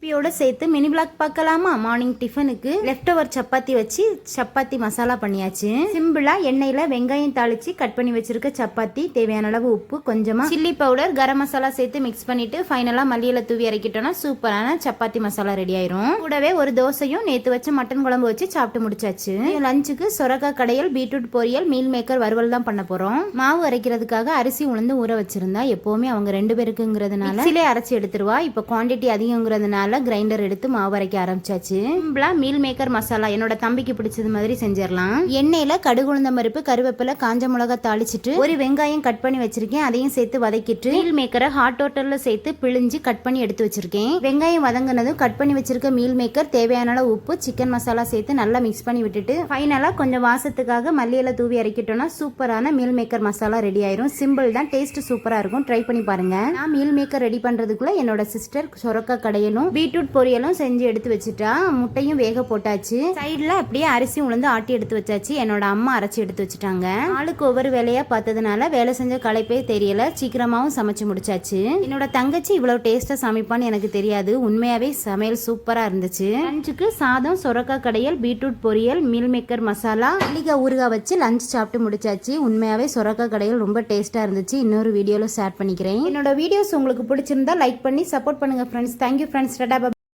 ரெசிபியோட சேர்த்து mini black பார்க்கலாமா? மார்னிங் டிஃபனுக்கு லெஃப்ட் ஓவர் சப்பாத்தி வச்சு சப்பாத்தி மசாலா பண்ணியாச்சு. சிம்பிளா எண்ணெயில வெங்காயம் தாளிச்சு கட் பண்ணி வச்சிருக்க சப்பாத்தி, தேவையான அளவு உப்பு, கொஞ்சமா சில்லி பவுடர், கரம் மசாலா சேர்த்து மிக்ஸ் பண்ணிட்டு ஃபைனலா மல்லியில தூவி இறக்கிட்டோம்னா சூப்பரான சப்பாத்தி மசாலா ரெடி ஆயிரும். கூடவே ஒரு தோசையும் நேத்து வச்ச மட்டன் குழம்பு வச்சு சாப்பிட்டு முடிச்சாச்சு. லஞ்சுக்கு சொரக்காய் கடையல், பீட்ரூட் பொரியல், மீல் மேக்கர் வறுவல் தான் பண்ண போறோம். மாவு அரைக்கிறதுக்காக அரிசி உளுந்து ஊற வச்சிருந்தா எப்பவுமே அவங்க 2 பேருக்குங்கிறதுனால மிக்ஸிலே அரைச்சி எடுத்துருவா. இப்ப குவான்டிட்டி அதிகங்கிறதுனால கிரைண்டர் எடுத்து மாவு அரைக்க ஆரம்பிச்சாச்சு. சிம்பிளா மீல் மேக்கர் மசாலா என்னோட தம்பிக்கு பிடிச்சது மாதிரி செஞ்சிடலாம். எண்ணெயில கடுகு, உளுந்தம் பருப்பு, கருவேப்பிலை, காஞ்ச மிளகாய் தாளிச்சிட்டு ஒரு வெங்காயம் கட் பண்ணி வச்சிருக்கேன், அதையும் சேர்த்து வதக்கிட்டு மீல் மேக்கரை ஹாட் வாட்டர்ல சேர்த்து பிழிஞ்சு கட் பண்ணி எடுத்து வச்சிருக்கேன். வெங்காயம் வதங்கினதும் கட் பண்ணி வச்சிருக்க மீல் மேக்கர், தேவையான அளவு உப்பு, சிக்கன் மசாலா சேர்த்து நல்லா மிக்ஸ் பண்ணி விட்டுட்டு ஃபைனலா கொஞ்சம் வாசத்துக்காக மல்லியில தூவி இறக்கிட்டோம்னா சூப்பரான மீல் மேக்கர் மசாலா ரெடி ஆயிரும். சிம்பிள் தான், டேஸ்ட் சூப்பரா இருக்கும். ட்ரை பண்ணி பாருங்க. நான் மீல் மேக்கர் ரெடி பண்றதுக்குள்ள என்னோட சிஸ்டர் சொரக்காய் கடையலும் பீட்ரூட் பொரியலும் செஞ்சு எடுத்து வச்சுட்டா. முட்டையும் வேக போட்டாச்சு. சைடுல அப்படியே அரிசி உளுந்து ஆட்டி எடுத்து வச்சாச்சு. என்னோட அம்மா அரைச்சி எடுத்து வச்சுட்டாங்க. ஆளுக்கு ஒவ்வொரு வேலையா பார்த்ததுனால வேலை செஞ்ச களைப்பே தெரியல. சீக்கிரமாவும் சமைச்சு முடிச்சாச்சு. என்னோட தங்கச்சி இவ்வளவு டேஸ்டா சமைப்பான்னு எனக்கு தெரியாது. உண்மையாவே சமையல் சூப்பரா இருந்துச்சு. லஞ்சுக்கு சாதம், சொரக்காய் கடையல், பீட்ரூட் பொரியல், மீல் மேக்கர் மசாலா, மல்லிகை ஊறுகாய் வச்சு லஞ்ச் சாப்பிட்டு முடிச்சாச்சு. உண்மையாவே சொரக்காய் கடையல் ரொம்ப டேஸ்டா இருந்துச்சு. இன்னொரு வீடியோல ஷேர் பண்ணிக்கிறேன். என்னோட வீடியோஸ் உங்களுக்கு பிடிச்சிருந்தா லைக் பண்ணி சப்போர்ட் பண்ணுங்க ஃப்ரெண்ட்ஸ். Thank you friends.